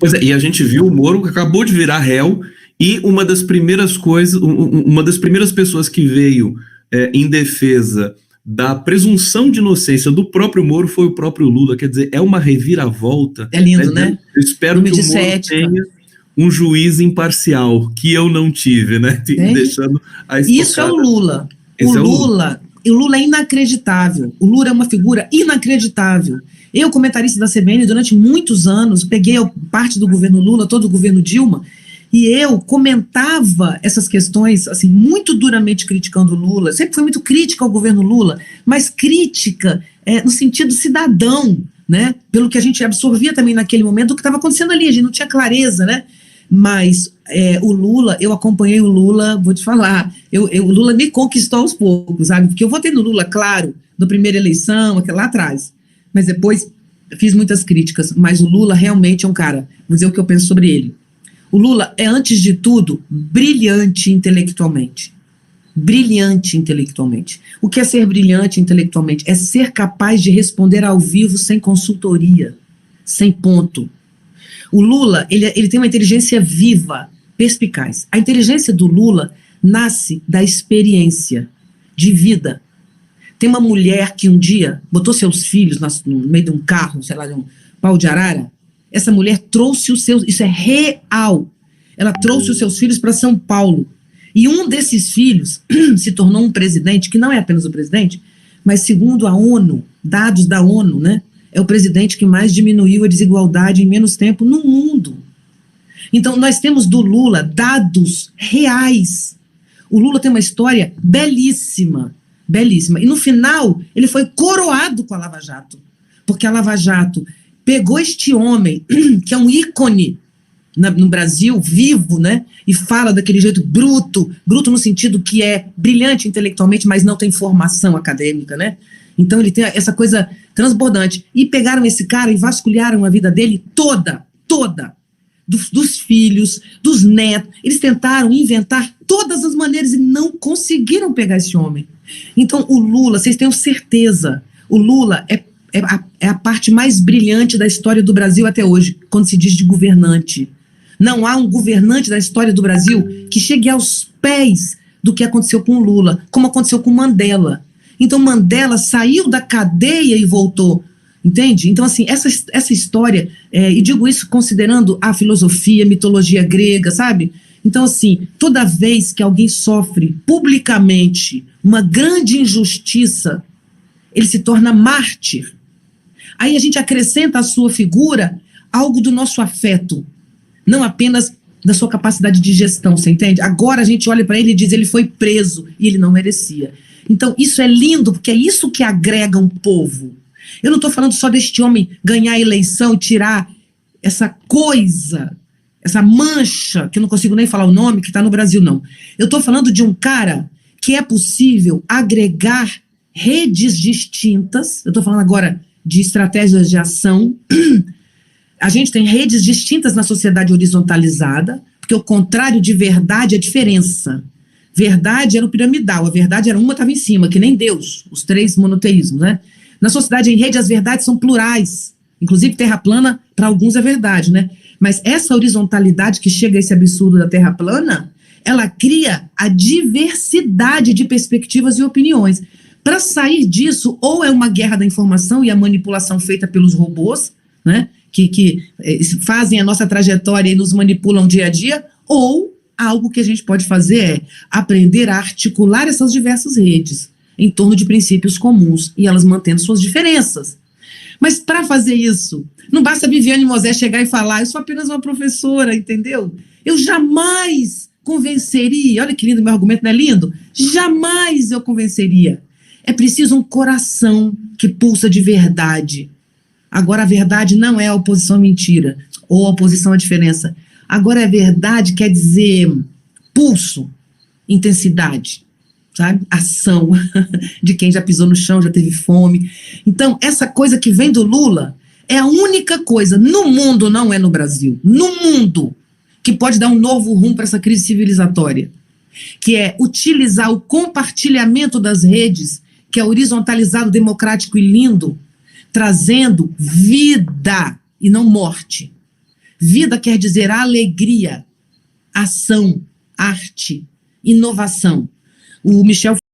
Pois é, e a gente viu o Moro que acabou de virar réu, e uma das primeiras coisas, uma das primeiras pessoas que veio em defesa da presunção de inocência do próprio Moro foi o próprio Lula. Quer dizer, é uma reviravolta. É lindo, né? Eu espero que o Moro tenha um juiz imparcial, que eu não tive, né? Deixando a Isso é o Lula. O Lula é inacreditável. O Lula é uma figura inacreditável. Eu, comentarista da CBN, durante muitos anos, peguei parte do governo Lula, todo o governo Dilma, e eu comentava essas questões, assim, muito duramente criticando o Lula. Sempre fui muito crítica ao governo Lula, mas crítica no sentido cidadão, né? Pelo que a gente absorvia também naquele momento, o que estava acontecendo ali, a gente não tinha clareza, né? Mas o Lula, eu acompanhei o Lula, vou te falar, o Lula me conquistou aos poucos, sabe? Porque eu votei no Lula, claro, na primeira eleição, lá atrás, mas depois fiz muitas críticas, mas o Lula realmente é um cara, vou dizer o que eu penso sobre ele. O Lula é, antes de tudo, brilhante intelectualmente. Brilhante intelectualmente. O que é ser brilhante intelectualmente? É ser capaz de responder ao vivo sem consultoria, sem ponto. O Lula, ele tem uma inteligência viva, perspicaz. A inteligência do Lula nasce da experiência de vida. Tem uma mulher que um dia botou seus filhos no meio de um carro, sei lá, de um pau de arara. Essa mulher trouxe os seus, isso é real, ela trouxe os seus filhos para São Paulo. E um desses filhos se tornou um presidente, que não é apenas o presidente, mas segundo a ONU, dados da ONU, né, é o presidente que mais diminuiu a desigualdade em menos tempo no mundo. Então, nós temos do Lula dados reais. O Lula tem uma história belíssima, belíssima. E no final, ele foi coroado com a Lava Jato, porque a Lava Jato pegou este homem, que é um ícone no Brasil, vivo, né, e fala daquele jeito bruto no sentido que é brilhante intelectualmente, mas não tem formação acadêmica, né? Então ele tem essa coisa transbordante. E pegaram esse cara e vasculharam a vida dele toda, dos filhos, dos netos. Eles tentaram inventar todas as maneiras e não conseguiram pegar esse homem. Então o Lula, vocês tenham certeza, o Lula é a parte mais brilhante da história do Brasil até hoje, quando se diz de governante. Não há um governante da história do Brasil que chegue aos pés do que aconteceu com o Lula, como aconteceu com Mandela. Então Mandela saiu da cadeia e voltou, entende? Então, assim, essa história, e digo isso considerando a filosofia, a mitologia grega, sabe? Então, assim, toda vez que alguém sofre publicamente uma grande injustiça, ele se torna mártir. Aí a gente acrescenta à sua figura algo do nosso afeto, não apenas da sua capacidade de gestão, você entende? Agora a gente olha para ele e diz, ele foi preso e ele não merecia. Então isso é lindo, porque é isso que agrega um povo. Eu não estou falando só deste homem ganhar a eleição e tirar essa coisa, essa mancha, que eu não consigo nem falar o nome, que está no Brasil, não. Eu estou falando de um cara que é possível agregar redes distintas. Eu estou falando agora de estratégias de ação. A gente tem redes distintas na sociedade horizontalizada, porque o contrário de verdade é diferença. Verdade era o piramidal, a verdade era uma, estava em cima, que nem Deus, os três monoteísmos, né? Na sociedade em rede, as verdades são plurais, inclusive terra plana, para alguns é verdade, né? Mas essa horizontalidade que chega a esse absurdo da terra plana, ela cria a diversidade de perspectivas e opiniões. Para sair disso, ou é uma guerra da informação e a manipulação feita pelos robôs, né? Que fazem a nossa trajetória e nos manipulam dia a dia, ou algo que a gente pode fazer é aprender a articular essas diversas redes em torno de princípios comuns e elas mantendo suas diferenças. Mas para fazer isso, não basta a Viviane Mosé chegar e falar, eu sou apenas uma professora, entendeu? Eu jamais convenceria, olha que lindo, meu argumento não é lindo? Jamais eu convenceria. É preciso um coração que pulsa de verdade. Agora, a verdade não é a oposição à mentira, ou a oposição à diferença. Agora, a verdade quer dizer pulso, intensidade, sabe? Ação de quem já pisou no chão, já teve fome. Então, essa coisa que vem do Lula é a única coisa no mundo, não é no Brasil, no mundo, que pode dar um novo rumo para essa crise civilizatória, que é utilizar o compartilhamento das redes, que é horizontalizado, democrático e lindo, trazendo vida e não morte. Vida quer dizer alegria, ação, arte, inovação. O Michel